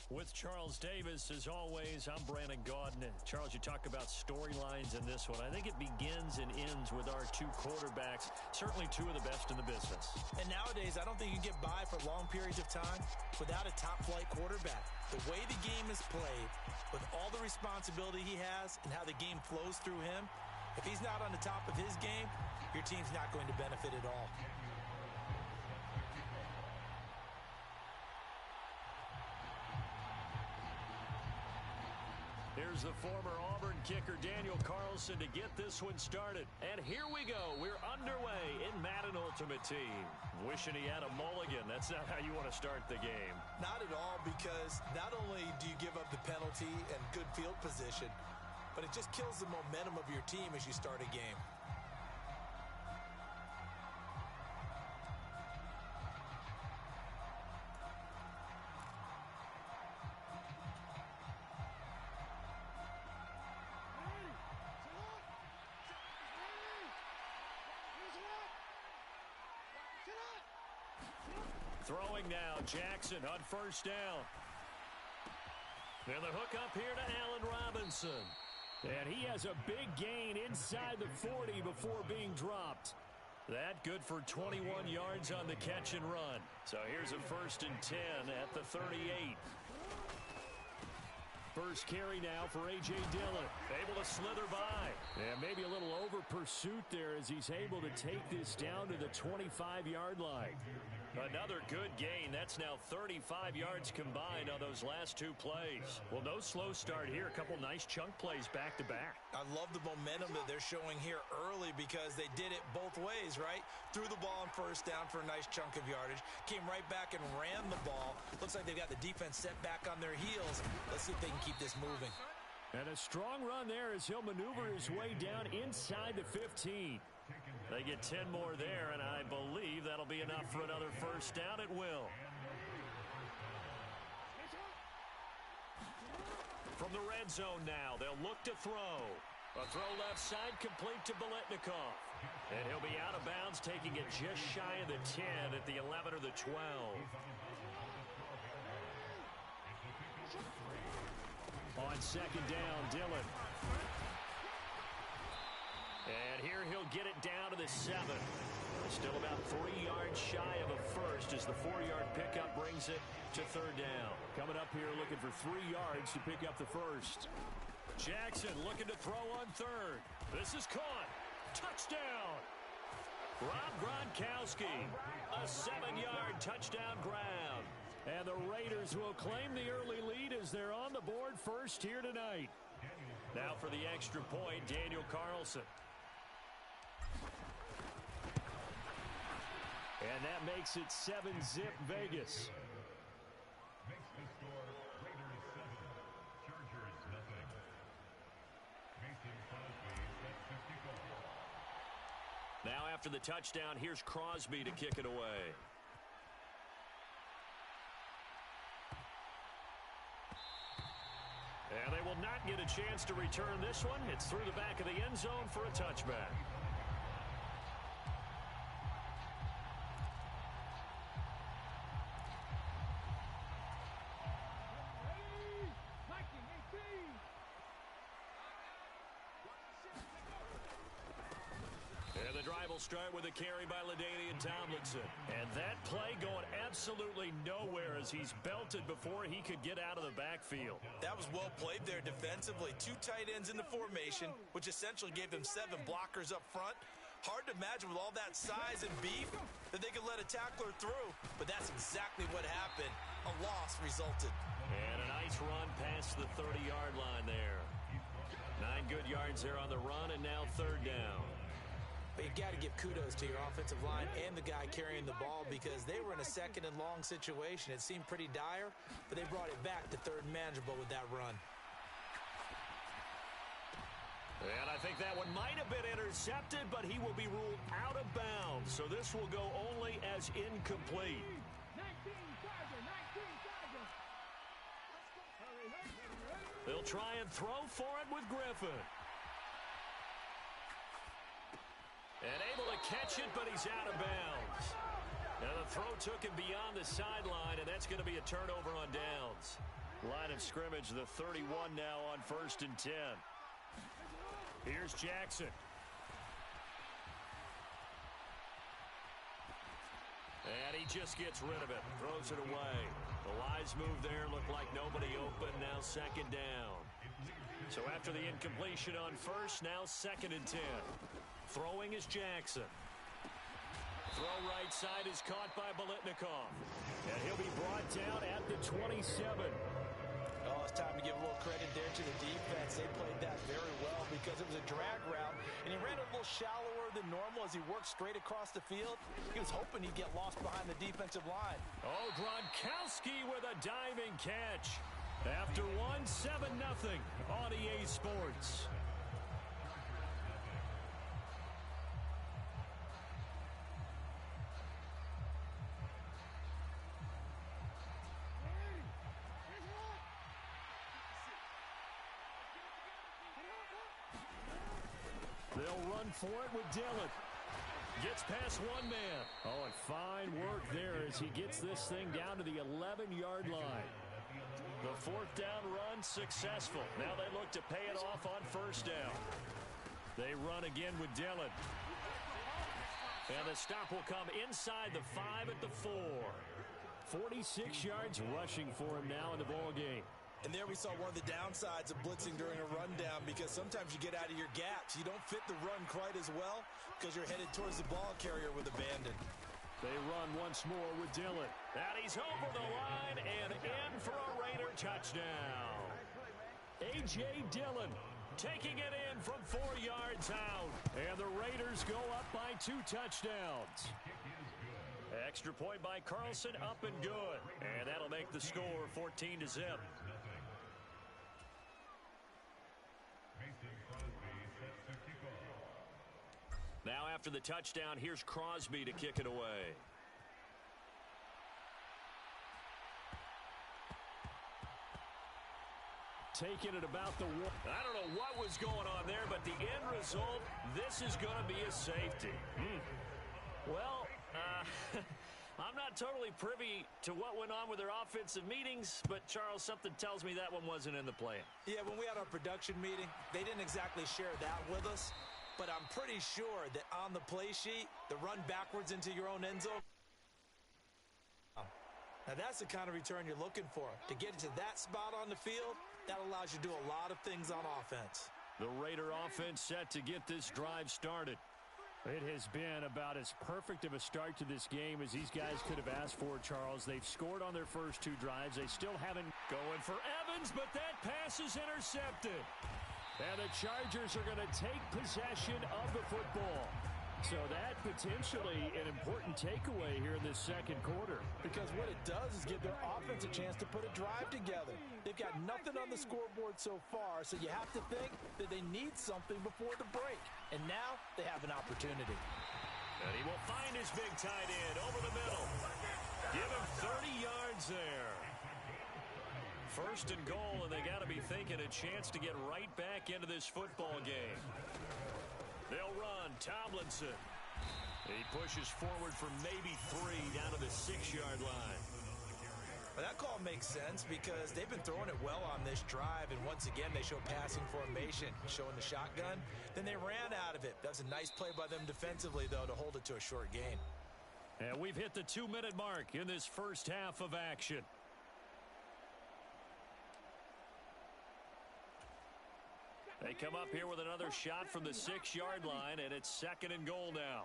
With Charles Davis, as always, I'm Brandon Gaudin. Charles, you talk about storylines in this one. I think it begins and ends with our two quarterbacks, certainly two of the best in the business. And nowadays, I don't think you get by for long periods of time without a top-flight quarterback. The way the game is played, with all the responsibility he has and how the game flows through him, if he's not on the top of his game, your team's not going to benefit at all. Here's the former Auburn kicker, Daniel Carlson, to get this one started. And here we go. We're underway in Madden Ultimate Team. Wishing he had a mulligan. That's not how you want to start the game. Not at all, because not only do you give up the penalty and good field position, but it just kills the momentum of your team as you start a game. Throwing now, Jackson on first down. And the hook up here to Allen Robinson. And he has a big gain inside the 40 before being dropped. That good for 21 yards on the catch and run. So here's a 1st and 10 at the 38. First carry now for A.J. Dillon. Able to slither by. And maybe a little over pursuit there as he's able to take this down to the 25-yard line. Another good gain. That's now 35 yards combined on those last two plays. Well, no slow start here. A couple nice chunk plays back-to-back. I love the momentum that they're showing here early because they did it both ways, right? Threw the ball on first down for a nice chunk of yardage. Came right back and ran the ball. Looks like they've got the defense set back on their heels. Let's see if they can keep this moving. And a strong run there as he'll maneuver his way down inside the 15. They get 10 more there, and I believe that'll be enough for another first down. It will. From the red zone now, they'll look to throw. A throw left side complete to Biletnikoff. And he'll be out of bounds, taking it just shy of the 10 at the 11 or the 12. On second down, Dillon. And here he'll get it down to the 7. Still about 3 yards shy of a first as the 4-yard pickup brings it to third down. Coming up here looking for 3 yards to pick up the first. Jackson looking to throw on third. This is caught. Touchdown. Rob Gronkowski. A 7-yard touchdown grab. And the Raiders will claim the early lead as they're on the board first here tonight. Now for the extra point, Daniel Carlson. And that makes it 7-zip Vegas. Makes the score Raiders 7, Chargers nothing. Mason Crosby at 54. Now after the touchdown, here's Crosby to kick it away. And they will not get a chance to return this one. It's through the back of the end zone for a touchback. And the drive will start with a carry by LaDainian Tomlinson. And that play going absolutely nowhere as he's belted before he could get out of the backfield. That was well played there defensively. 2 tight ends in the formation, which essentially gave them 7 blockers up front. Hard to imagine with all that size and beef that they could let a tackler through. But that's exactly what happened. A loss resulted. And a nice run past the 30-yard line there. 9 good yards there on the run, and now third down. But you got to give kudos to your offensive line and the guy carrying the ball because they were in a 2nd and long situation. It seemed pretty dire, but they brought it back to 3rd and manageable with that run. And I think that one might have been intercepted, but he will be ruled out of bounds. So this will go only as incomplete. 19 Chargers. They'll try and throw for it with Griffin. And able to catch it, but he's out of bounds. Now the throw took him beyond the sideline, and that's going to be a turnover on downs. Line of scrimmage, the 31 now on 1st and 10. Here's Jackson. And he just gets rid of it. Throws it away. The Lions move there. Looked like nobody open. Now 2nd down. So after the incompletion on 1st, now 2nd and 10. Throwing is Jackson. Throw right side is caught by Biletnikoff. And he'll be brought down at the 27. Oh, it's time to give a little credit there to the defense. They played that very well because it was a drag route, and he ran a little shallower than normal as he worked straight across the field. He was hoping he'd get lost behind the defensive line. Oh, Gronkowski with a diving catch. After 7-0 on EA Sports. They'll run for it with Dillon. Gets past one man. Oh, and fine work there as he gets this thing down to the 11-yard line. The 4th down run successful. Now they look to pay it off on 1st down. They run again with Dillon. And the stop will come inside the 5 at the 4. 46 yards rushing for him now in the ball game. And there we saw one of the downsides of blitzing during a rundown, because sometimes you get out of your gaps. You don't fit the run quite as well because you're headed towards the ball carrier with abandon. They run once more with Dillon. And he's over the line and in for a Raider touchdown. A.J. Dillon taking it in from 4 yards out. And the Raiders go up by 2 touchdowns. Extra point by Carlson, up and good. And that'll make the score 14-0. Now after the touchdown, here's Crosby to kick it away. Taking it about the one. I don't know what was going on there, but the end result, this is going to be a safety. Well, I'm not totally privy to what went on with their offensive meetings, but, Charles, something tells me that one wasn't in the plan. Yeah, when we had our production meeting, they didn't exactly share that with us, but I'm pretty sure that on the play sheet, the run backwards into your own end zone, now that's the kind of return you're looking for. To get to that spot on the field, that allows you to do a lot of things on offense. The Raider offense set to get this drive started. It has been about as perfect of a start to this game as these guys could have asked for, Charles. They've scored on their first 2 drives. They still haven't going for Evans, but that pass is intercepted. And the Chargers are going to take possession of the football. So that potentially an important takeaway here in this 2nd quarter. Because what it does is give their offense a chance to put a drive together. They've got nothing on the scoreboard so far, so you have to think that they need something before the break. And now they have an opportunity. And he will find his big tight end over the middle. Give him 30 yards there. 1st and goal, and they got to be thinking a chance to get right back into this football game. They'll run. Tomlinson. He pushes forward for maybe 3 down to the 6-yard line. Well, that call makes sense because they've been throwing it well on this drive, and once again they show passing formation, showing the shotgun. Then they ran out of it. That's a nice play by them defensively, though, to hold it to a short gain. And we've hit the 2-minute mark in this first half of action. They come up here with another shot from the 6-yard line, and it's 2nd and goal now.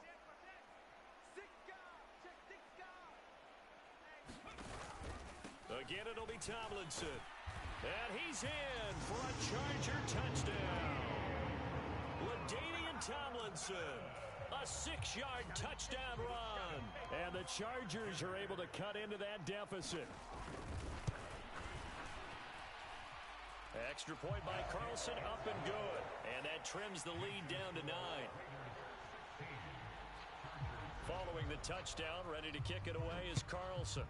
Again, it'll be Tomlinson. And he's in for a Charger touchdown. LaDainian Tomlinson. A 6-yard touchdown run. And the Chargers are able to cut into that deficit. Extra point by Carlson, up and good. And that trims the lead down to 9. Following the touchdown, ready to kick it away is Carlson.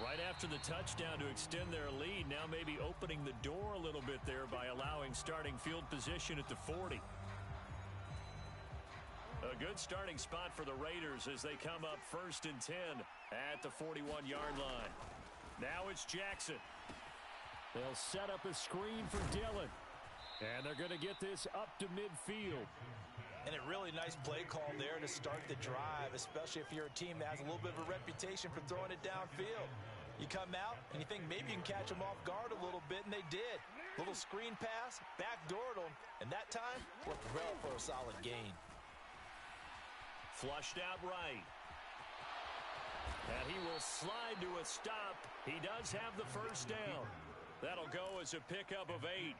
Right after the touchdown to extend their lead, now maybe opening the door a little bit there by allowing starting field position at the 40. A good starting spot for the Raiders as they come up 1st and 10 at the 41-yard line. Now it's Jackson. They'll set up a screen for Dillon. And they're going to get this up to midfield. And a really nice play call there to start the drive, especially if you're a team that has a little bit of a reputation for throwing it downfield. You come out and you think maybe you can catch them off guard a little bit, and they did. Little screen pass, backdoored them, and that time worked well for a solid gain. Flushed out right. And he will slide to a stop. He does have the first down. That'll go as a pickup of 8.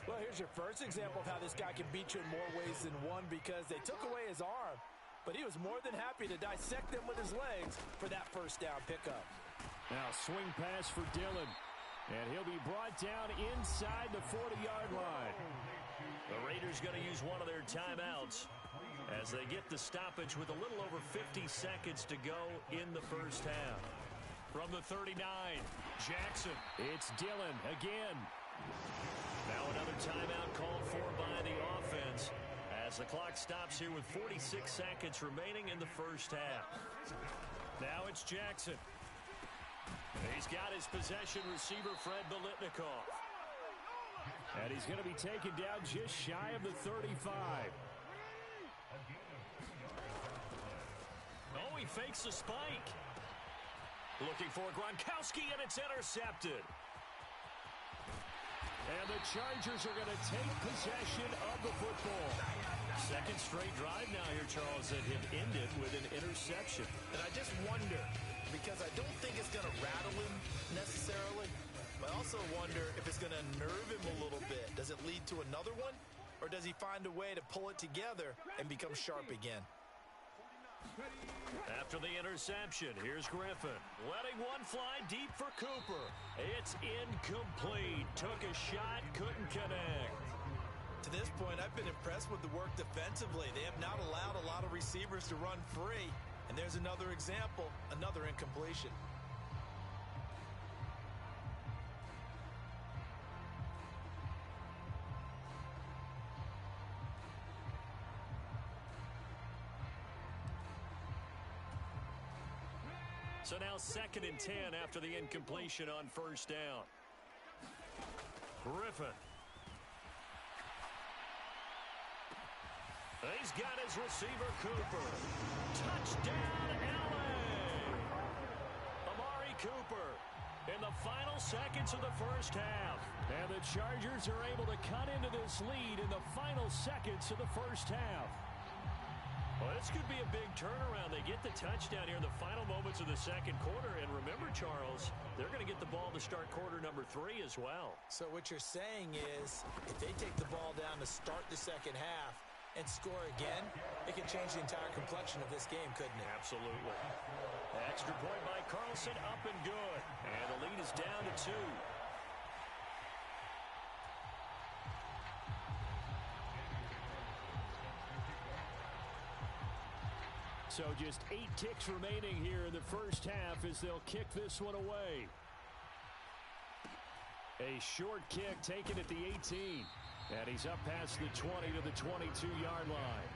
Well, here's your first example of how this guy can beat you in more ways than one, because they took away his arm, but he was more than happy to dissect them with his legs for that first down pickup. Now swing pass for Dillon, and he'll be brought down inside the 40-yard line. The Raiders going to use one of their timeouts as they get the stoppage with a little over 50 seconds to go in the first half. From the 39, Jackson. It's Dillon again. Now another timeout called for by the offense as the clock stops here with 46 seconds remaining in the first half. Now it's Jackson. He's got his possession receiver, Fred Biletnikoff. And he's going to be taken down just shy of the 35. Oh, he fakes the spike. Looking for Gronkowski, and it's intercepted. And the Chargers are going to take possession of the football. Second straight drive now here, Charles, that have ended with an interception. And I just wonder, because I don't think it's going to rattle him necessarily, but I also wonder if it's going to nerve him a little bit. Does it lead to another one, or does he find a way to pull it together and become sharp again? After the interception, here's Griffin. Letting one fly deep for Cooper. It's incomplete. Took a shot, couldn't connect. To this point, I've been impressed with the work defensively. They have not allowed a lot of receivers to run free. And there's another example, another incompletion. So now 2nd and 10 after the incompletion on first down. Griffin. He's got his receiver, Cooper. Touchdown, LA! Amari Cooper in the final seconds of the first half. And the Chargers are able to cut into this lead in the final seconds of the first half. Well, this could be a big turnaround. They get the touchdown here in the final moments of the second quarter. And remember, Charles, they're going to get the ball to start quarter number 3 as well. So what you're saying is, if they take the ball down to start the second half and score again, it could change the entire complexion of this game, couldn't it? Absolutely. Extra point by Carlson, up and good. And the lead is down to 2. So just 8 ticks remaining here in the first half as they'll kick this one away. A short kick taken at the 18. And he's up past the 20 to the 22-yard line.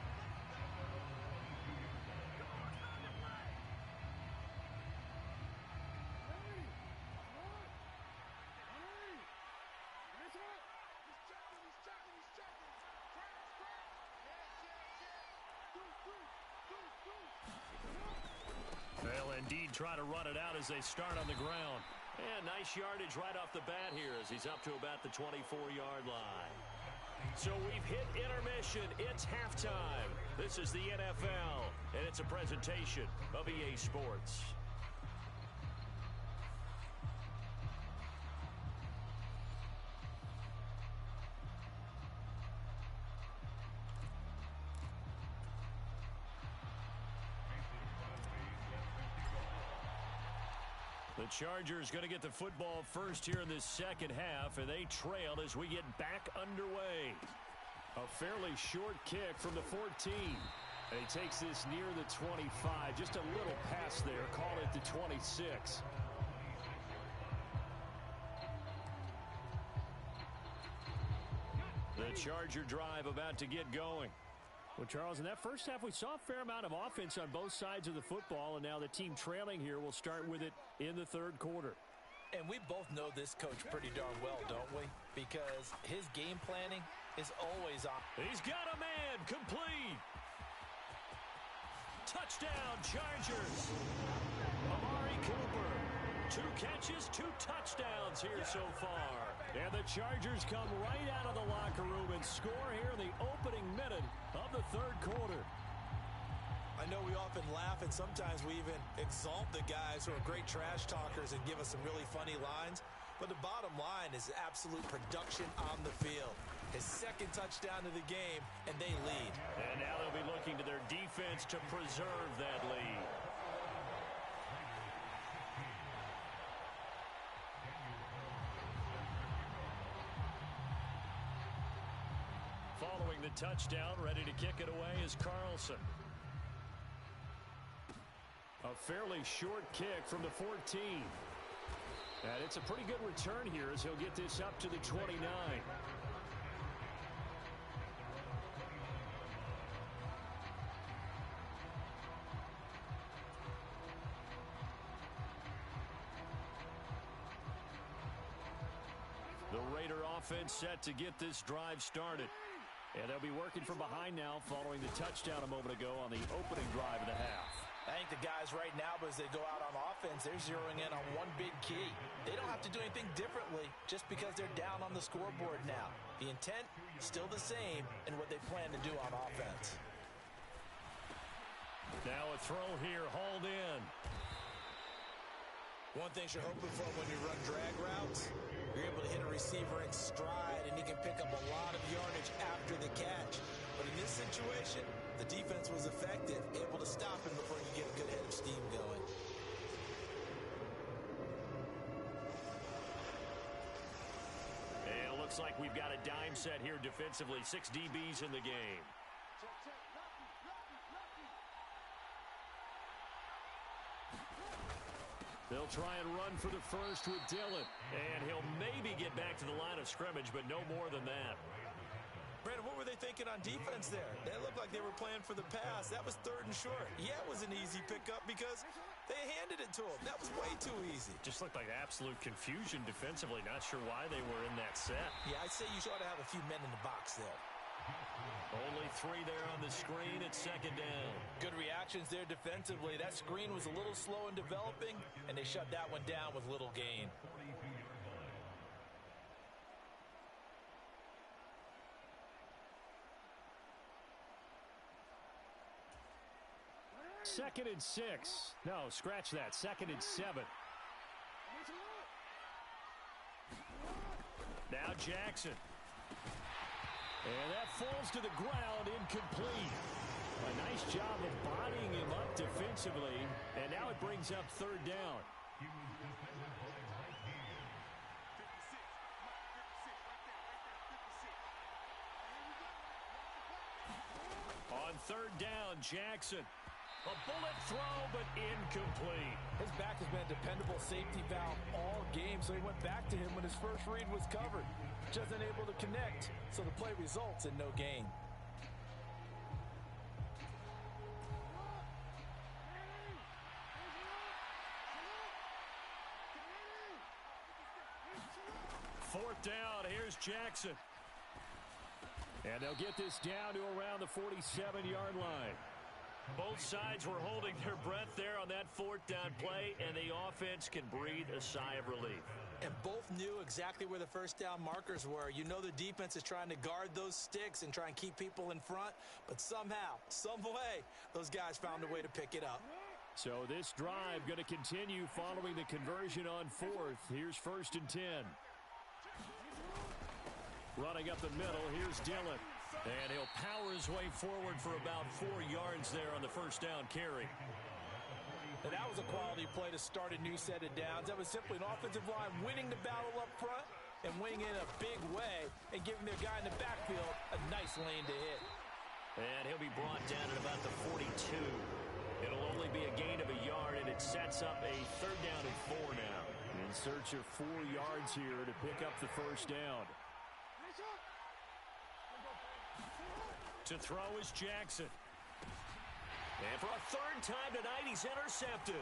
They'll indeed try to run it out as they start on the ground. And nice yardage right off the bat here as he's up to about the 24-yard line. So we've hit intermission. It's halftime. This is the NFL, and it's a presentation of EA Sports. The Chargers going to get the football first here in this second half, and they trail as we get back underway. A fairly short kick from the 14. And he takes this near the 25. Just a little pass there. Call it the 26. The Charger drive about to get going. Well, Charles, in that first half, we saw a fair amount of offense on both sides of the football, and now the team trailing here will start with it in the third quarter. And we both know this coach pretty darn well, don't we? Because his game planning is always on. He's got a man, complete. Touchdown, Chargers. Amari Cooper. 2 catches, 2 touchdowns here so far. And the Chargers come right out of the locker room and score here in the opening minute of the third quarter. I know we often laugh and sometimes we even exalt the guys who are great trash talkers and give us some really funny lines. But the bottom line is absolute production on the field. His second touchdown of the game, and they lead. And now they'll be looking to their defense to preserve that lead. Following the touchdown, ready to kick it away is Carlson. A fairly short kick from the 14. And it's a pretty good return here as he'll get this up to the 29. The Raider offense set to get this drive started. And they'll be working from behind now following the touchdown a moment ago on the opening drive of the half. I think the guys right now, as they go out on offense, they're zeroing in on one big key. They don't have to do anything differently just because they're down on the scoreboard now. The intent, still the same in what they plan to do on offense. Now a throw here, hauled in. One thing you're hoping for when you run drag routes, you're able to hit a receiver in stride, and he can pick up a lot of yardage after the catch. But in this situation, the defense was effective, able to stop him before you get a good head of steam going. And it looks like we've got a dime set here defensively. 6 DBs in the game. They'll try and run for the first with Dillon. And he'll maybe get back to the line of scrimmage, but no more than that. Brandon, what were they thinking on defense there? They looked like they were playing for the pass. That was 3rd and short. Yeah, it was an easy pickup because they handed it to him. That was way too easy. Just looked like absolute confusion defensively. Not sure why they were in that set. Yeah, I'd say you ought to have a few men in the box there. Only 3 there on the screen at 2nd down. Good reactions there defensively. That screen was a little slow in developing, and they shut that one down with little gain. Second and 6. No, scratch that. 2nd and 7. Now Jackson. And that falls to the ground, incomplete. A nice job of bodying him up defensively. And now it brings up 3rd down. On 3rd down, Jackson. A bullet throw, but incomplete. His back has been a dependable safety valve all game, so he went back to him when his first read was covered. Just unable to connect, so the play results in no gain. Fourth down, here's Jackson. And they'll get this down to around the 47-yard line. Both sides were holding their breath there on that 4th down play, and the offense can breathe a sigh of relief. And both knew exactly where the first down markers were. You know the defense is trying to guard those sticks and try and keep people in front, but somehow, some way, those guys found a way to pick it up. So this drive going to continue following the conversion on 4th. Here's 1st and 10. Running up the middle, here's Dillon. And he'll power his way forward for about 4 yards there on the first down carry. And that was a quality play to start a new set of downs. That was simply an offensive line winning the battle up front and winning in a big way and giving their guy in the backfield a nice lane to hit. And he'll be brought down at about the 42. It'll only be a gain of a yard, and it sets up a 3rd down and 4 now. In search of 4 yards here to pick up the first down. To throw is Jackson. And for a 3rd time tonight, he's intercepted.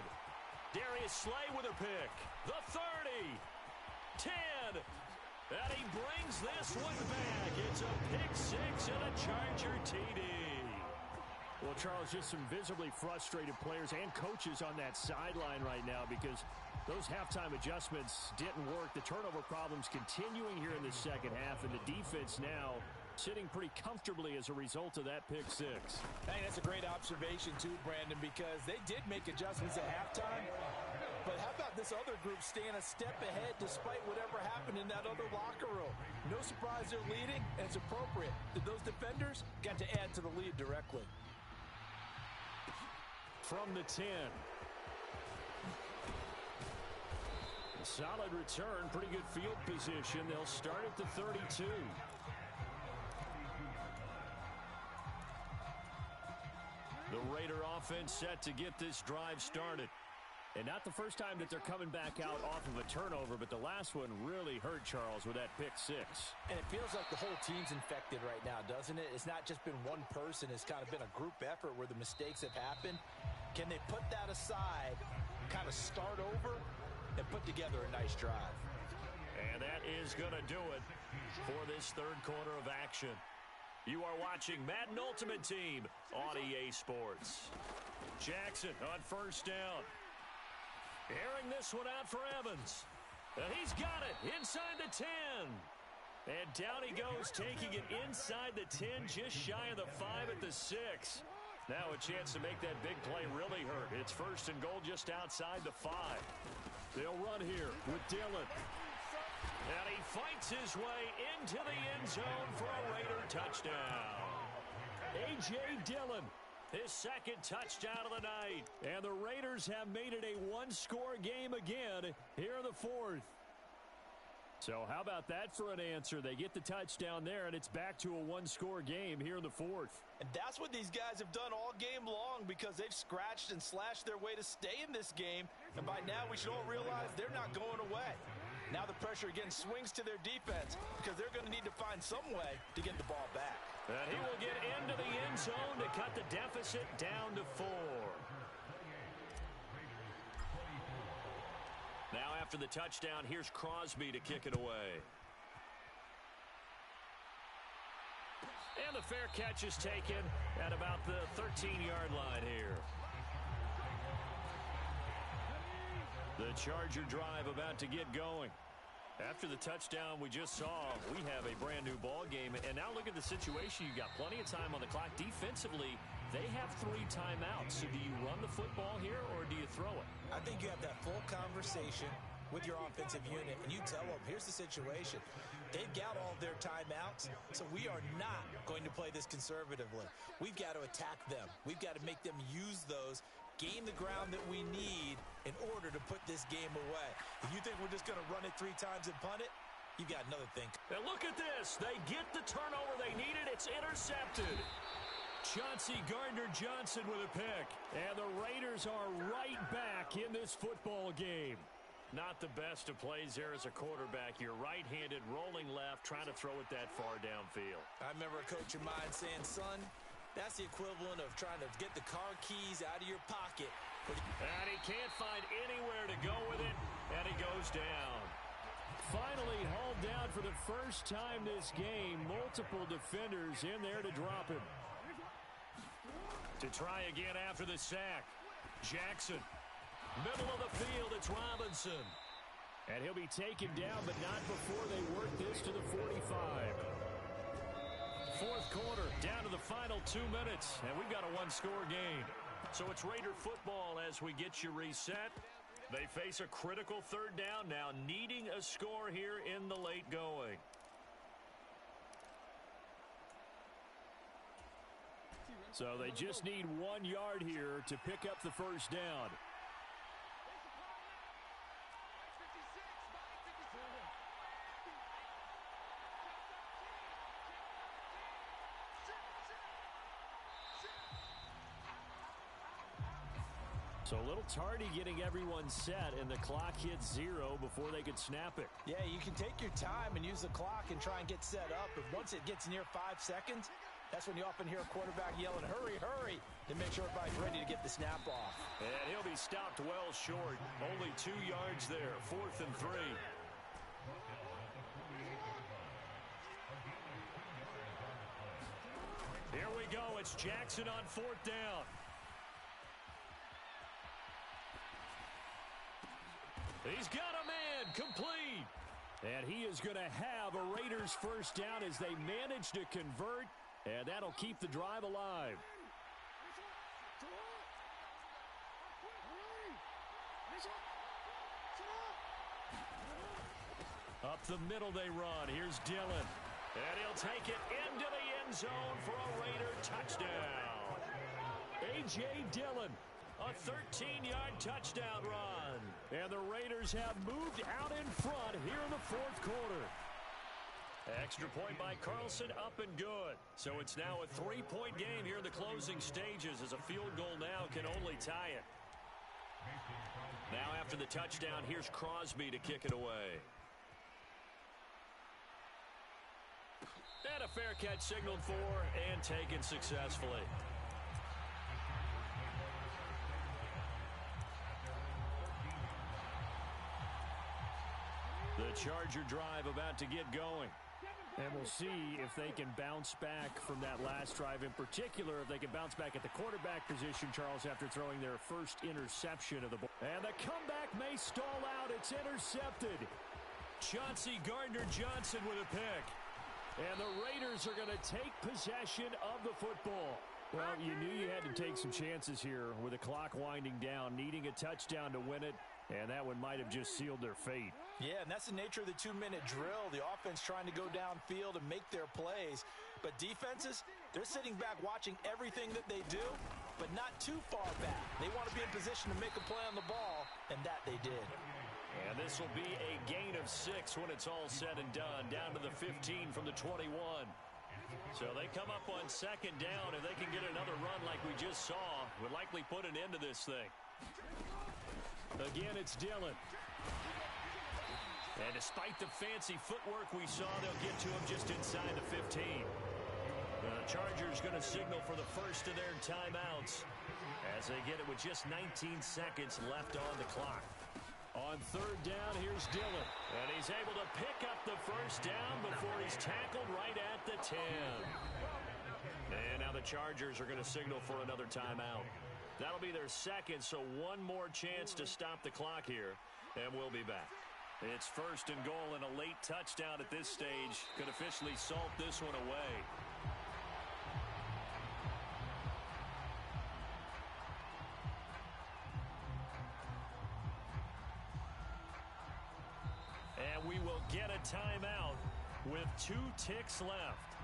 Darius Slay with a pick. The 30. 10. And he brings this one back. It's a pick six and a Charger TD. Well, Charles, just some visibly frustrated players and coaches on that sideline right now because those halftime adjustments didn't work. The turnover problems continuing here in the second half, and the defense now sitting pretty comfortably as a result of that pick six. Hey, that's a great observation too, Brandon, because they did make adjustments at halftime. But how about this other group staying a step ahead despite whatever happened in that other locker room? No surprise they're leading, and it's appropriate. Those defenders got to add to the lead directly. From the 10. Solid return, pretty good field position. They'll start at the 32. The Raider offense set to get this drive started. And not the first time that they're coming back out off of a turnover, but the last one really hurt Charles with that pick six. And it feels like the whole team's infected right now, doesn't it? It's not just been one person. It's kind of been a group effort where the mistakes have happened. Can they put that aside, kind of start over, and put together a nice drive? And that is going to do it for this third quarter of action. You are watching Madden Ultimate Team on EA Sports. Jackson on first down. Airing this one out for Evans. And he's got it inside the 10. And down he goes, taking it inside the 10, just shy of the 5 at the 6. Now a chance to make that big play really hurt. It's first and goal just outside the 5. They'll run here with Dillon. And he fights his way into the end zone for a Raider touchdown. A.J. Dillon, his second touchdown of the night. And the Raiders have made it a one-score game again here in the fourth. So how about that for an answer? They get the touchdown there, and it's back to a one-score game here in the fourth. And that's what these guys have done all game long because they've scratched and slashed their way to stay in this game. And by now we should all realize they're not going away. Now the pressure again swings to their defense because they're going to need to find some way to get the ball back. And he will get into the end zone to cut the deficit down to 4. Now after the touchdown, here's Crosby to kick it away. And the fair catch is taken at about the 13-yard line here. The Charger drive about to get going. After the touchdown we just saw, we have a brand-new ball game. And now look at the situation. You've got plenty of time on the clock. Defensively, they have 3 timeouts. So do you run the football here or do you throw it? I think you have that full conversation with your offensive unit, and you tell them, here's the situation. They've got all of their timeouts, so we are not going to play this conservatively. We've got to attack them. We've got to make them use those, gain the ground that we need in order to put this game away. If you think we're just going to run it 3 times and punt it, you've got another thing. And look at this. They get the turnover they needed. It's intercepted. Chauncey Gardner-Johnson with a pick. And the Raiders are right back in this football game. Not the best of plays there as a quarterback. You're right-handed, rolling left, trying to throw it that far downfield. I remember a coach of mine saying, son, that's the equivalent of trying to get the car keys out of your pocket. And he can't find anywhere to go with it, and he goes down. Finally hauled down for the first time this game. Multiple defenders in there to drop him. To try again after the sack. Jackson. Middle of the field, it's Robinson. And he'll be taken down, but not before they work this to the 45. Fourth quarter, down to the final 2 minutes, and we've got a one-score game. So it's Raider football as we get you reset. They face a critical third down now, needing a score here in the late going. So they just need 1 yard here to pick up the first down. So a little tardy getting everyone set, and the clock hits 0 before they could snap it. Yeah, you can take your time and use the clock and try and get set up. But once it gets near 5 seconds, That's when you often hear a quarterback yelling, hurry, hurry, to make sure everybody's ready to get the snap off. And he'll be stopped well short. Only 2 yards there, 4th and 3. Here we go. It's Jackson on 4th down. He's got a man complete. And he is going to have a Raiders first down as they manage to convert. And that'll keep the drive alive. Up the middle they run. Here's Dillon. And he'll take it into the end zone for a Raider touchdown. A.J. Dillon, a 13-yard touchdown run. And the Raiders have moved out in front here in the 4th quarter. Extra point by Carlson, up and good. So it's now a 3-point game here in the closing stages, as a field goal now can only tie it. Now after the touchdown, here's Crosby to kick it away. And a fair catch signaled for and taken successfully. The Charger drive about to get going. And we'll see if they can bounce back from that last drive, in particular, if they can bounce back at the quarterback position, Charles, after throwing their first interception of the ball. And the comeback may stall out. It's intercepted. Chauncey Gardner-Johnson with a pick. And the Raiders are going to take possession of the football. Well, you knew you had to take some chances here with the clock winding down, needing a touchdown to win it. And that one might have just sealed their fate. Yeah, and that's the nature of the 2-minute drill. The offense trying to go downfield and make their plays. But defenses, they're sitting back watching everything that they do, but not too far back. They want to be in position to make a play on the ball, and that they did. And this will be a gain of 6 when it's all said and done, down to the 15 from the 21. So they come up on 2nd down. If they can get another run like we just saw, would likely put an end to this thing. Again, it's Dillon. And despite the fancy footwork we saw, they'll get to him just inside the 15. The Chargers going to signal for the first of their timeouts as they get it with just 19 seconds left on the clock. On 3rd down, here's Dillon. And he's able to pick up the first down before he's tackled right at the 10. And now the Chargers are going to signal for another timeout. That'll be their second, so one more chance to stop the clock here, and we'll be back. It's 1st and goal, and a late touchdown at this stage could officially salt this one away. And we will get a timeout with 2 ticks left.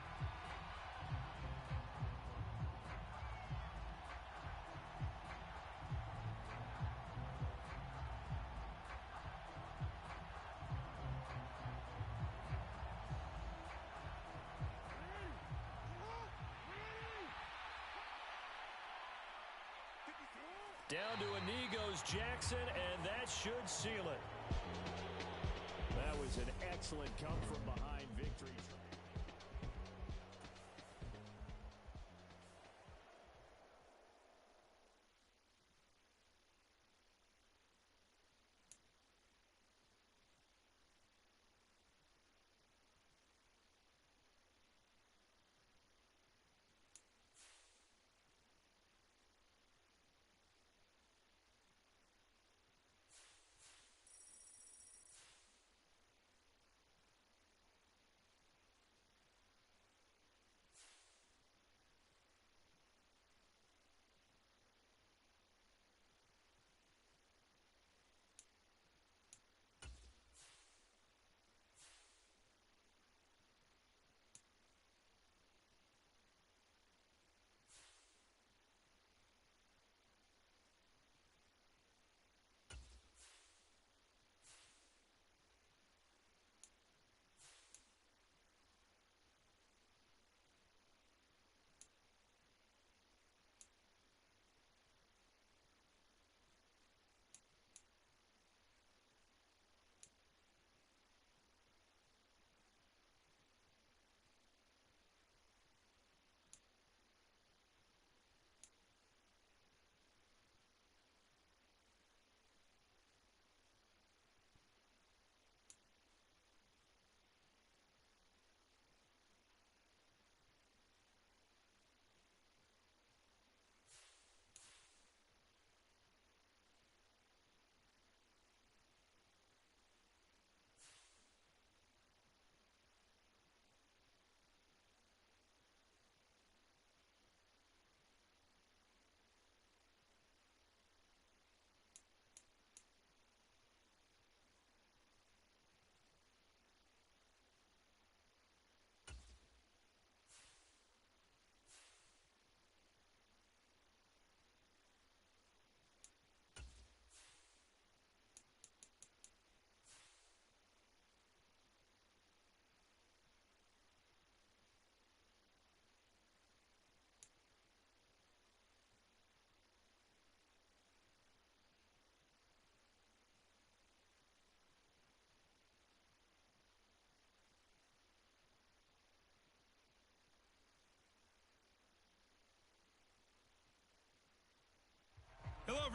Down to a knee goes Jackson, and that should seal it. That was an excellent come-from-behind victory.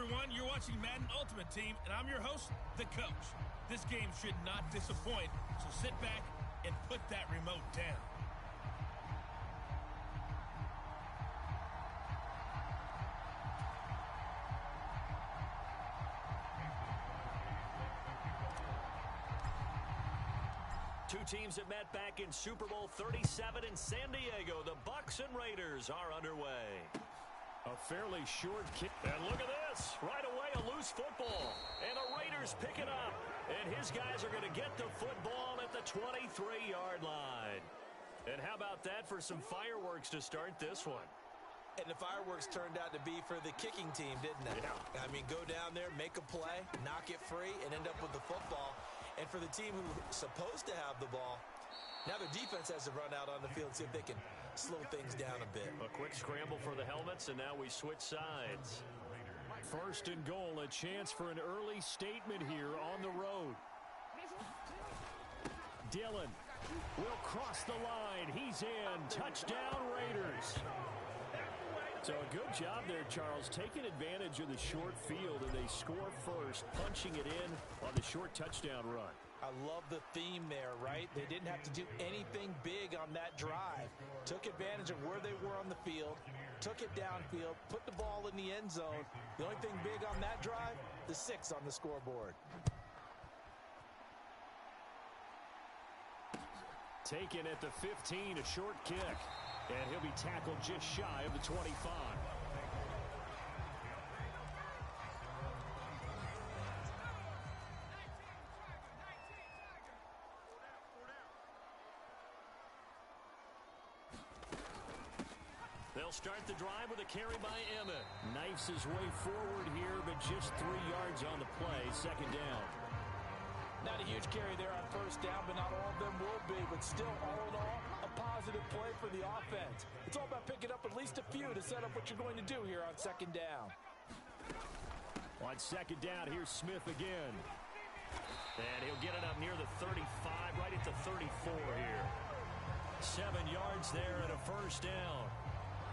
everyone. You're watching Madden Ultimate Team, and I'm your host, the coach. This game should not disappoint, so sit back and put that remote down. Two teams that met back in Super Bowl 37 in San Diego. The Bucs and Raiders are underway. A fairly short kick. And look at this. Right away, a loose football. And the Raiders pick it up. And his guys are going to get the football at the 23-yard line. And how about that for some fireworks to start this one? And the fireworks turned out to be for the kicking team, didn't they? Yeah. I mean, go down there, make a play, knock it free, and end up with the football. And for the team who's supposed to have the ball, now their defense has to run out on the field and see if they can slow things down a bit. A quick scramble for the helmets, and now we switch sides. First and goal, a chance for an early statement here on the road. Dillon will cross the line. He's in. Touchdown, Raiders. So a good job there, Charles, taking advantage of the short field, and they score first, punching it in on the short touchdown run. I love the theme there, right? They didn't have to do anything big on that drive. Took advantage of where they were on the field, took it downfield, put the ball in the end zone. The only thing big on that drive, the 6 on the scoreboard. Taken at the 15, a short kick. And he'll be tackled just shy of the 25. They'll start the drive with a carry by Emmett. Knifes his way forward here, but just 3 yards on the play. Second down. Not a huge carry there on first down, but not all of them will be. But still, all in all, a positive play for the offense. It's all about picking up at least a few to set up what you're going to do here on second down. On second down, here's Smith again. And he'll get it up near the 35, right at the 34 here. 7 yards there and a first down.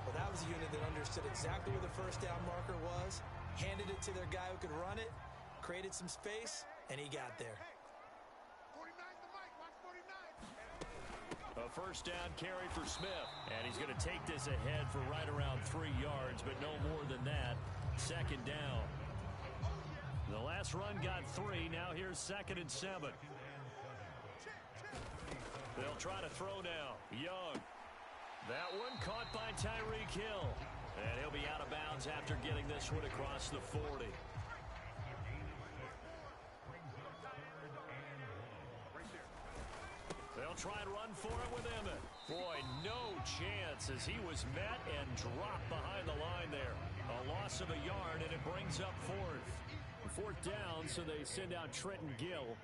Well, that was a unit that understood exactly where the first down marker was, handed it to their guy who could run it, created some space, and he got there. A first down carry for Smith. And he's going to take this ahead for right around 3 yards, but no more than that. Second down. The last run got 3. Now here's 2nd and 7. They'll try to throw now. Young. That one caught by Tyreek Hill. And he'll be out of bounds after getting this one across the 40. They'll try and run for it with Emmett. Boy, no chance as he was met and dropped behind the line there. A loss of a yard, and it brings up 4th down, so they send out Trenton Gill.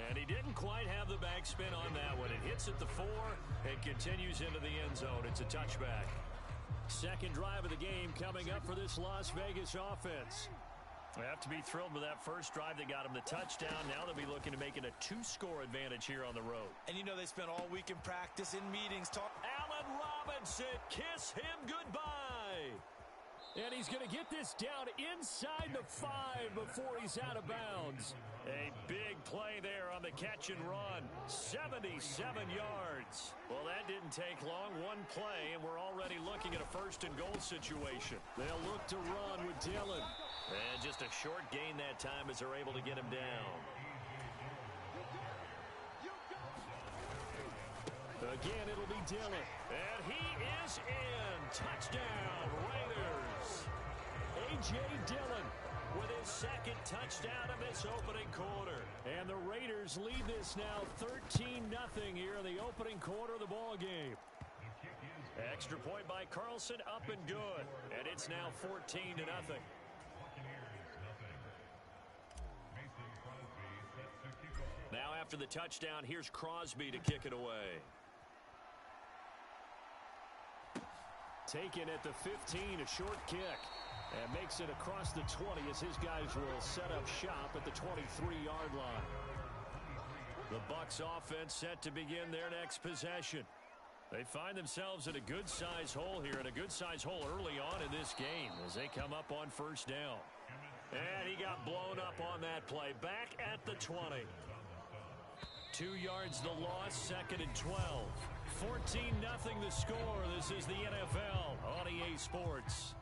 And he didn't quite have the backspin on that one. It hits at the 4 and continues into the end zone. It's a touchback. Second drive of the game coming up for this Las Vegas offense. They have to be thrilled with that first drive that got them the touchdown. Now they'll be looking to make it a 2-score advantage here on the road. And you know they spent all week in practice, in meetings. Allen Robinson, kiss him goodbye. And he's going to get this down inside the 5 before he's out of bounds. A big play there on the catch and run. 77 yards. Well, that didn't take long. One play, and we're already looking at a 1st and goal situation. They'll look to run with Dillon. And just a short gain that time as they're able to get him down. Again, it'll be Dillon. And he is in. Touchdown, Raiders. A.J. Dillon with his 2nd touchdown of this opening quarter. And the Raiders lead this now 13-0 here in the opening quarter of the ball game. Extra point by Carlson, up and good. And it's now 14-0. Now after the touchdown, here's Crosby to kick it away. Taken at the 15, a short kick. And makes it across the 20 as his guys will set up shop at the 23-yard line. The Bucs offense set to begin their next possession. They find themselves in a good-sized hole here, and a good-sized hole early on in this game as they come up on first down. And he got blown up on that play. Back at the 20. 2 yards the loss, 2nd and 12. 14-0 the score. This is the NFL on EA Sports.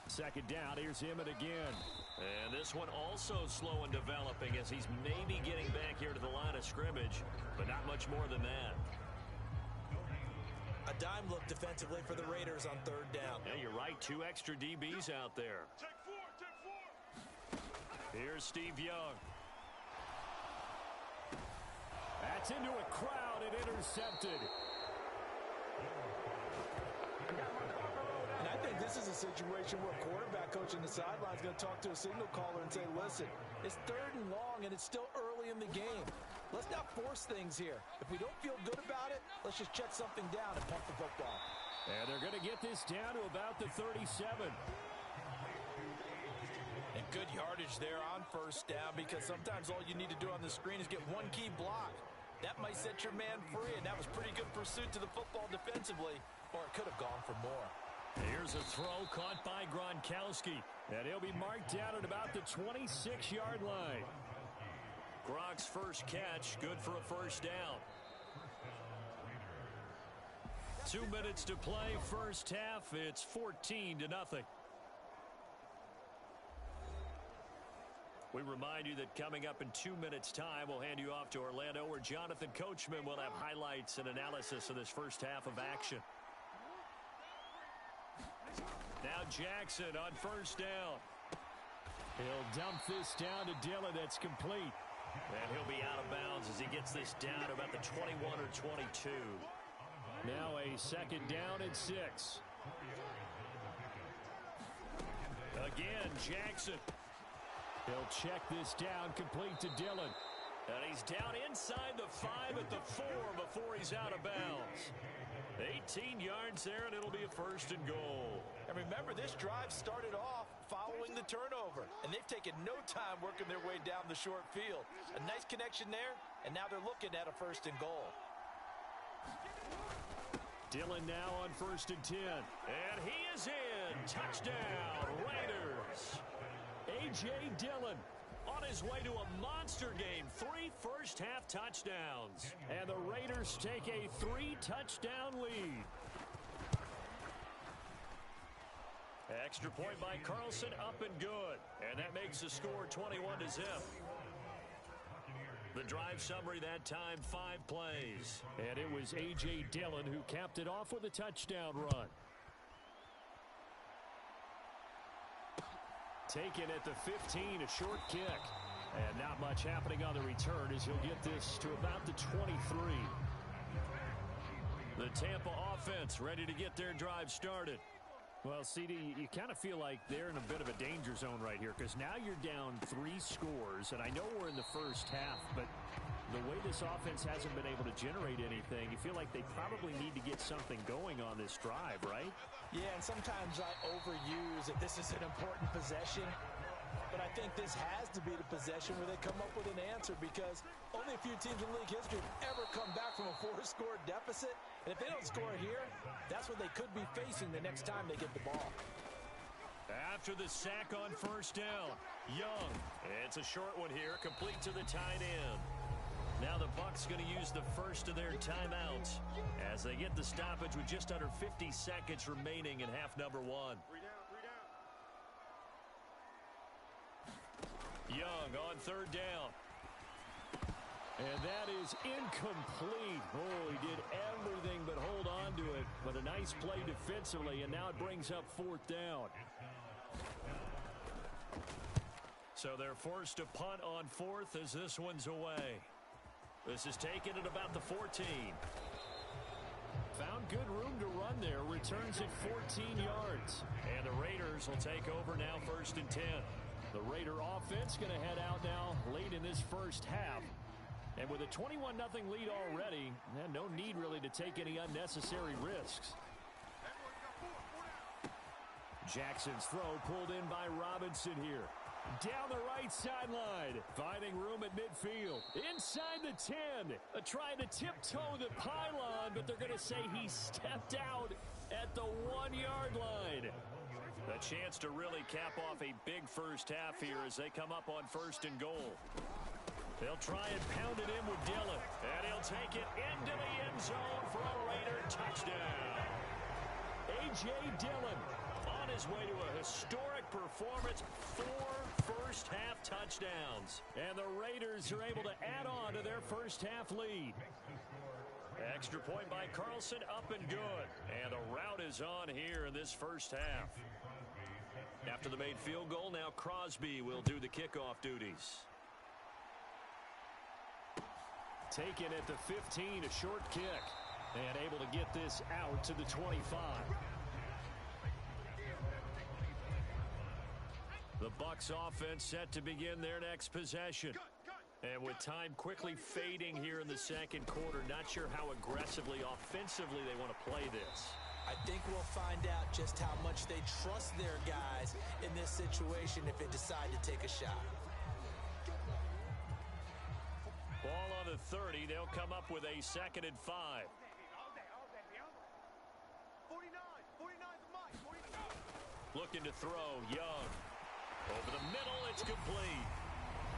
Second down, here's Emmett again. And this one also slow in developing as he's maybe getting back here to the line of scrimmage, but not much more than that. A dime look defensively for the Raiders on third down. Yeah, you're right. 2 extra DBs out there. Here's Steve Young. That's into a crowd and intercepted. And I think this is a situation where a quarterback coach on the sideline is going to talk to a signal caller and say, listen, it's 3rd and long and it's still early in the game. Let's not force things here. If we don't feel good about it, let's just check something down and pump the football. And they're going to get this down to about the 37. And good yardage there on first down, because sometimes all you need to do on the screen is get one key block. That might set your man free, and that was pretty good pursuit to the football defensively, or it could have gone for more. Here's a throw caught by Gronkowski, and he'll be marked down at about the 26-yard line. Gronk's first catch, good for a first down. 2 minutes to play, first half. It's 14-0. We remind you that coming up in 2 minutes' time, we'll hand you off to Orlando, where Jonathan Coachman will have highlights and analysis of this first half of action. Now Jackson on first down. He'll dump this down to Dillon. That's complete. And he'll be out of bounds as he gets this down to about the 21 or 22. Now a second down and 6. Again, Jackson. He'll check this down, complete to Dillon. And he's down inside the 5 at the 4 before he's out of bounds. 18 yards there, and it'll be a first and goal. And remember, this drive started off following the turnover, and they've taken no time working their way down the short field. A nice connection there, and now they're looking at a first and goal. Dillon now on first and 10. And he is in. Touchdown, Raiders. A.J. Dillon on his way to a monster game. 3 first-half touchdowns. And the Raiders take a 3-touchdown lead. Extra point by Carlson, up and good. And that makes the score 21-0. The drive summary that time, 5 plays. And it was A.J. Dillon who capped it off with a touchdown run. Taken at the 15, a short kick. And not much happening on the return as he'll get this to about the 23. The Tampa offense ready to get their drive started. Well, CD, you kind of feel like they're in a bit of a danger zone right here, because now you're down 3 scores, and I know we're in the first half, but the way this offense hasn't been able to generate anything, you feel like they probably need to get something going on this drive, right? Yeah, and sometimes I overuse that this is an important possession, but I think this has to be the possession where they come up with an answer, because only a few teams in league history have ever come back from a 4-score deficit. And if they don't score here, that's what they could be facing the next time they get the ball. After the sack on first down, Young. It's a short one here, complete to the tight end. Now the Bucs going to use the first of their timeouts as they get the stoppage with just under 50 seconds remaining in half number 1. Young on third down. And that is incomplete. Oh, he did everything but hold on to it. But a nice play defensively, and now it brings up 4th down. So they're forced to punt on 4th as this one's away. This is taken at about the 14. Found good room to run there. Returns at 14 yards. And the Raiders will take over now, 1st and 10. The Raider offense going to head out now late in this first half. And with a 21-0 lead already, no need really to take any unnecessary risks. Jackson's throw pulled in by Robinson here. Down the right sideline, finding room at midfield. Inside the 10, trying to tiptoe the pylon, but they're going to say he stepped out at the 1-yard line. A chance to really cap off a big first half here as they come up on 1st and goal. They'll try and pound it in with Dillon, and he'll take it into the end zone for a Raider touchdown. A.J. Dillon on his way to a historic performance, 4 first-half touchdowns. And the Raiders are able to add on to their first-half lead. Extra point by Carlson, up and good. And the route is on here in this first half. After the made field goal, now Crosby will do the kickoff duties. Taken at the 15, a short kick. And able to get this out to the 25. The Bucs offense set to begin their next possession. And with time quickly fading here in the second quarter, not sure how aggressively, offensively they want to play this. I think we'll find out just how much they trust their guys in this situation if they decide to take a shot. Ball on the 30. They'll come up with a 2nd and 5. Looking to throw, Young. Over the middle, it's complete.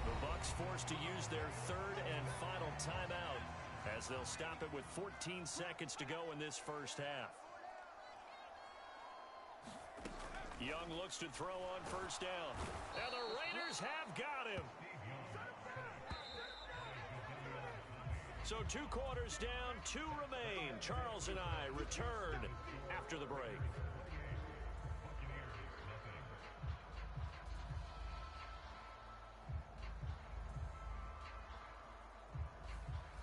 The Bucs forced to use their 3rd and final timeout as they'll stop it with 14 seconds to go in this first half. Young looks to throw on 1st down. And the Raiders have got him. So 2 quarters down, 2 remain. Charles and I return after the break.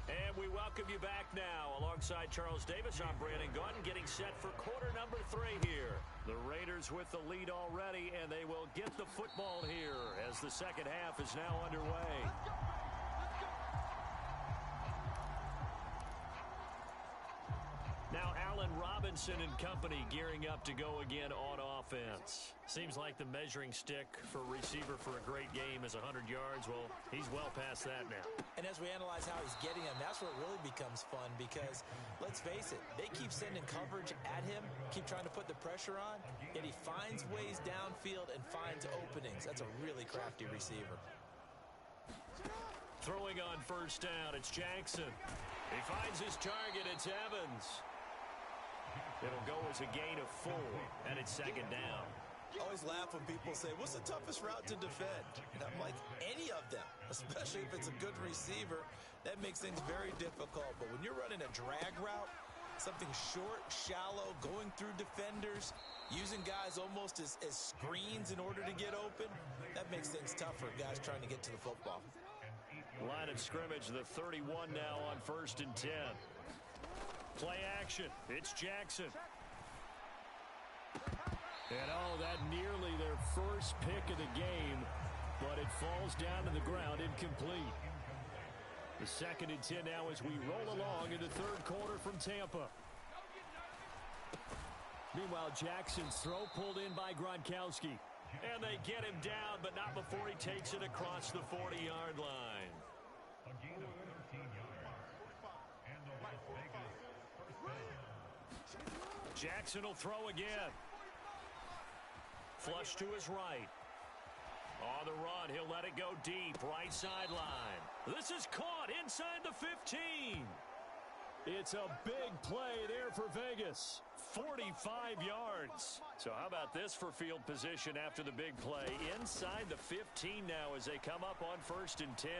And we welcome you back now. Alongside Charles Davis, I'm Brandon Gunn, getting set for quarter number 3 here. The Raiders with the lead already, and they will get the football here as the second half is now underway. Now Allen Robinson and company gearing up to go again on offense. Seems like the measuring stick for a receiver for a great game is 100 yards. Well, he's well past that now. And as we analyze how he's getting them, that's where it really becomes fun because, let's face it, they keep sending coverage at him, keep trying to put the pressure on, yet he finds ways downfield and finds openings. That's a really crafty receiver. Throwing on 1st down, it's Jackson. He finds his target, it's Evans. It'll go as a gain of 4, and it's 2nd down. I always laugh when people say, what's the toughest route to defend? And I'm like, any of them, especially if it's a good receiver, that makes things very difficult. But when you're running a drag route, something short, shallow, going through defenders, using guys almost as screens in order to get open, that makes things tough for guys trying to get to the football. Line of scrimmage, the 31 now on 1st and 10. Play action. It's Jackson. And that nearly their first pick of the game, but it falls down to the ground incomplete. The 2nd and 10 now as we roll along in the 3rd quarter from Tampa. Meanwhile, Jackson's throw pulled in by Gronkowski. And they get him down, but not before he takes it across the 40-yard line. A gain of 13 yards. And the Las Vegas first down. Jackson will throw again. Flush to his right. On the run, he'll let it go deep, right sideline. This is caught inside the 15. It's a big play there for Vegas. 45 yards. So how about this for field position after the big play? Inside the 15 now as they come up on 1st and 10.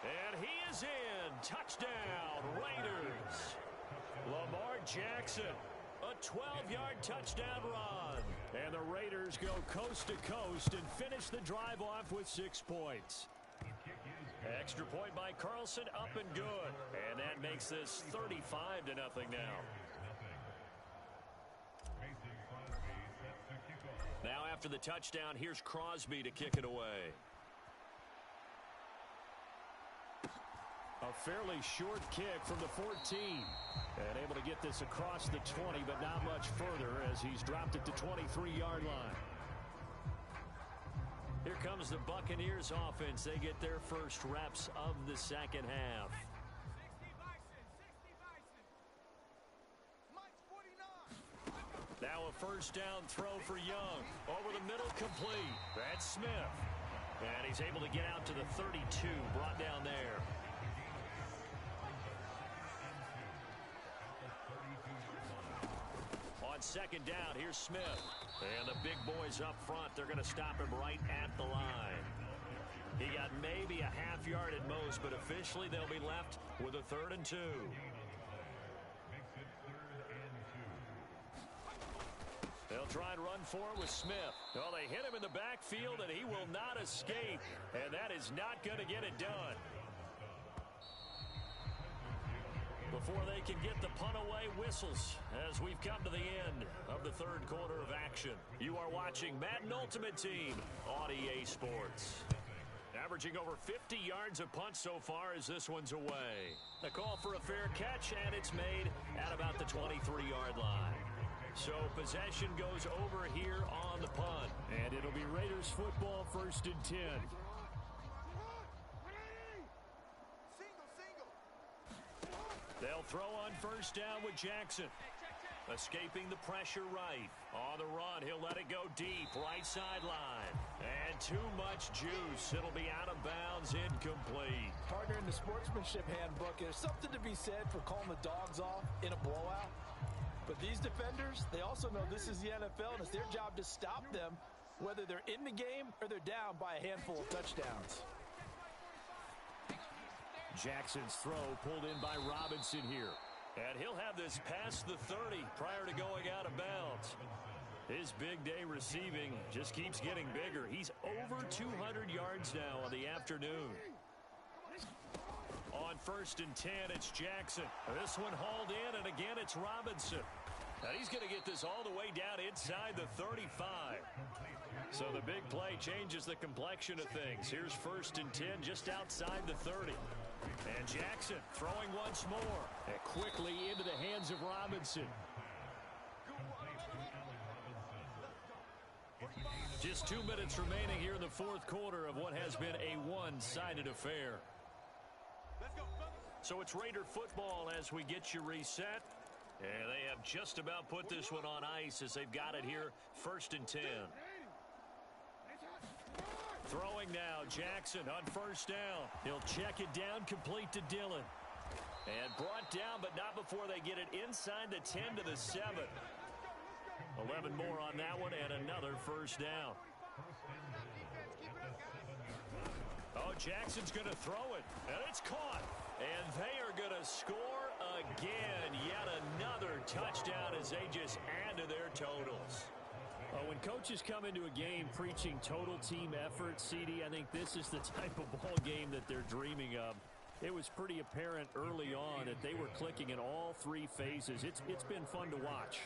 And he is in. Touchdown, Raiders. Lamar Jackson. A 12-yard touchdown run. And the Raiders go coast to coast and finish the drive off with 6 points. Extra point by Carlson, up and good. And that makes this 35-0 now. Now after the touchdown, here's Crosby to kick it away. A fairly short kick from the 14. And able to get this across the 20, but not much further as he's dropped it to 23-yard line. Here comes the Buccaneers offense. They get their first reps of the second half. Now a first down throw for Young. Over the middle, complete. That's Smith. And he's able to get out to the 32, brought down there. On second down, here's Smith. And the big boys up front, they're going to stop him right at the line. He got maybe a half yard at most, but officially they'll be left with a 3rd and 2. They'll try and run for it with Smith. Well, they hit him in the backfield, and he will not escape. And that is not going to get it done. Before they can get the punt away, whistles as we've come to the end of the 3rd quarter of action. You are watching Madden Ultimate Team on EA Sports. Averaging over 50 yards of punt so far as this one's away. A call for a fair catch, and it's made at about the 23-yard line. So possession goes over here on the punt. And it'll be Raiders football, 1st and 10. They'll throw on first down with Jackson. Escaping the pressure right. On the run, he'll let it go deep, right sideline. And too much juice. It'll be out of bounds, incomplete. Partner, in the sportsmanship handbook, there's something to be said for calling the dogs off in a blowout. But these defenders, they also know this is the NFL, and it's their job to stop them, whether they're in the game or they're down by a handful of touchdowns. Jackson's throw pulled in by Robinson here. And he'll have this past the 30 prior to going out of bounds. His big day receiving just keeps getting bigger. He's over 200 yards now on the afternoon. On 1st and 10, it's Jackson. This one hauled in, and again it's Robinson. Now he's going to get this all the way down inside the 35. So the big play changes the complexion of things. Here's 1st and 10 just outside the 30. And Jackson throwing once more. And quickly into the hands of Robinson. Just 2 minutes remaining here in the 4th quarter of what has been a one-sided affair. So it's Raider football as we get you reset. And they have just about put this one on ice as they've got it here, 1st and 10. Throwing now, Jackson on first down. He'll check it down, complete to Dillon. And brought down, but not before they get it inside the 10 to the 7. 11 more on that one, and another first down. Oh, Jackson's going to throw it, and it's caught. And they are going to score again. Yet another touchdown as they just add to their totals. When coaches come into a game preaching total team effort, CD, I think this is the type of ball game that they're dreaming of. It was pretty apparent early on that they were clicking in all 3 phases. It's been fun to watch.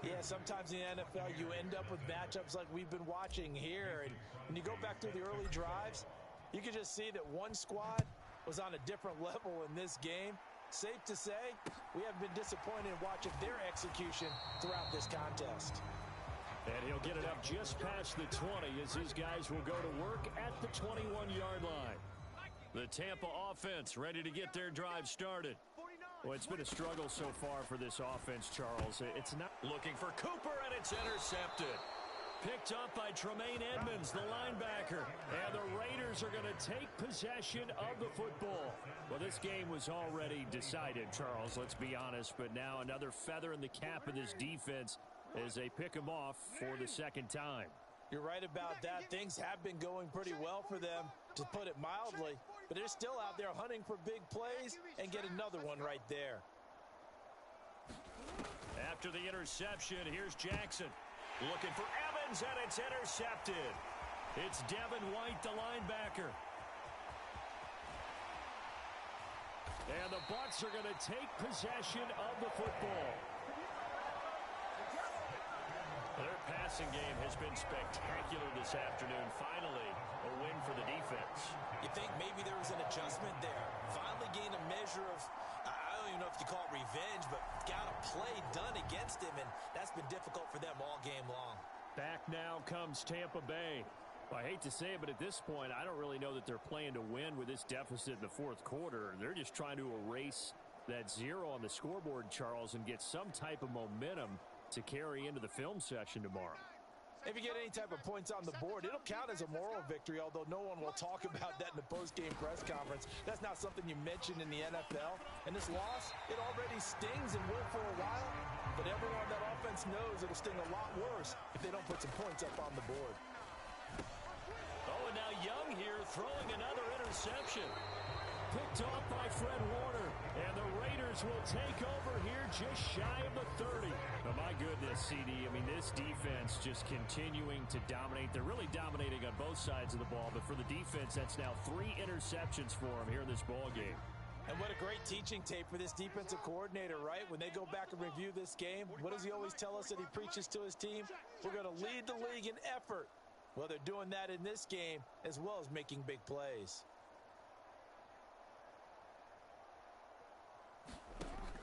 Yeah, sometimes in the NFL you end up with matchups like we've been watching here. And when you go back through the early drives, you can just see that one squad was on a different level in this game. Safe to say, we have been disappointed in watching their execution throughout this contest. And he'll get it up just past the 20 as his guys will go to work at the 21-yard line. The Tampa offense ready to get their drive started. Well, it's been a struggle so far for this offense, Charles. It's not looking for Cooper, and it's intercepted. Picked up by Tremaine Edmonds, the linebacker. And the Raiders are going to take possession of the football. Well, this game was already decided, Charles, let's be honest. But now another feather in the cap of this defense as they pick him off for the 2nd time. You're right about that. Things have been going pretty well for them, to put it mildly. But they're still out there hunting for big plays and get another one right there. After the interception, here's Jackson. Looking for Evans, and it's intercepted. It's Devin White, the linebacker. And the Bucs are going to take possession of the football. They're That passing game has been spectacular this afternoon. Finally, a win for the defense. You think maybe there was an adjustment there. Finally gained a measure of, I don't even know if you call it revenge, but got a play done against him, and that's been difficult for them all game long. Back now comes Tampa Bay. I hate to say it, but at this point, I don't really know that they're playing to win with this deficit in the fourth quarter. They're just trying to erase that zero on the scoreboard, Charles, and get some type of momentum to carry into the film session tomorrow. If you get any type of points on the board, it'll count as a moral victory, although no one will talk about that in the post-game press conference. That's not something you mention in the NFL. And this loss, it already stings and will for a while, but everyone on that offense knows it'll sting a lot worse if they don't put some points up on the board. Oh, and now Young here throwing another interception. Picked off by Fred Warner. And the Raiders will take over here just shy of the 30. Oh, my goodness, CD. I mean, this defense just continuing to dominate. They're really dominating on both sides of the ball. But for the defense, that's now 3 interceptions for them here in this ball game. And what a great teaching tape for this defensive coordinator, right? When they go back and review this game, what does he always tell us that he preaches to his team? We're going to lead the league in effort. Well, they're doing that in this game as well as making big plays.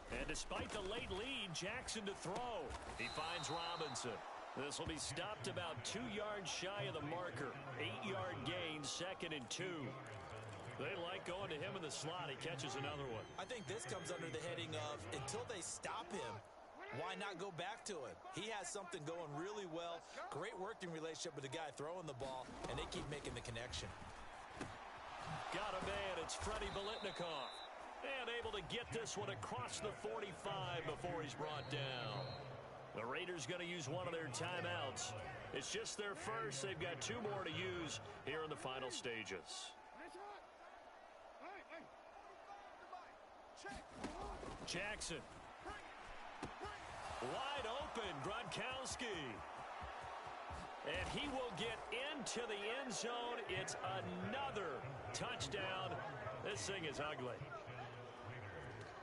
And despite the late lead, Jackson to throw. He finds Robinson. This will be stopped about 2 yards shy of the marker. 8-yard gain, 2nd and 2. They like going to him in the slot. He catches another one. I think this comes under the heading of until they stop him, why not go back to him? He has something going really well. Great working relationship with the guy throwing the ball, and they keep making the connection. Got a man. It's Freddie Biletnikoff. And able to get this one across the 45 before he's brought down. The Raiders going to use one of their timeouts. It's just their first. They've got 2 more to use here in the final stages. Jackson. Wide open, Gronkowski. And he will get into the end zone. It's another touchdown. This thing is ugly.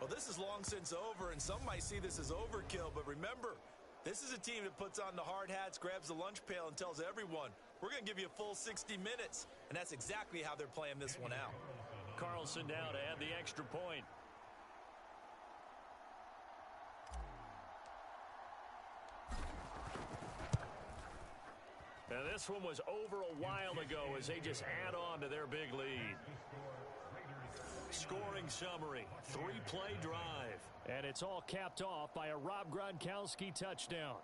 Well, this is long since over, and some might see this as overkill, but remember, this is a team that puts on the hard hats, grabs the lunch pail, and tells everyone, we're going to give you a full 60 minutes, and that's exactly how they're playing this one out. Carlson now to add the extra point. And this one was over a while ago as they just add on to their big lead. Scoring summary, 3-play drive. And it's all capped off by a Rob Gronkowski touchdown.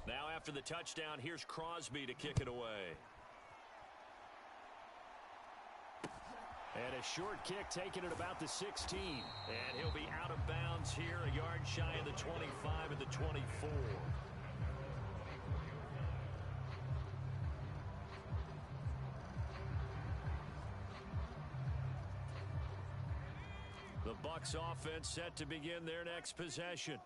Now after the touchdown, here's Crosby to kick it away. And a short kick taken at about the 16. And he'll be out of bounds here, a yard shy of the 25 at the 24. The Bucs offense set to begin their next possession.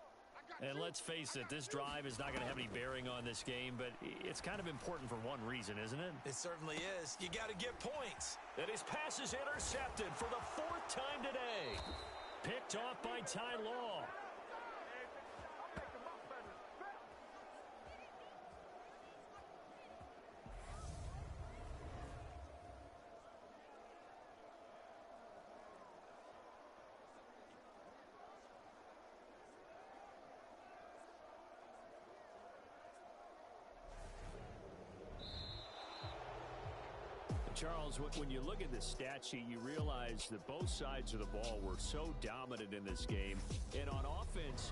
And let's face it, this drive is not going to have any bearing on this game, but it's kind of important for one reason, isn't it? It certainly is. You got to get points. And his pass is intercepted for the 4th time today. Picked off by Ty Law. Charles, when you look at the stat sheet, you realize that both sides of the ball were so dominant in this game. And on offense,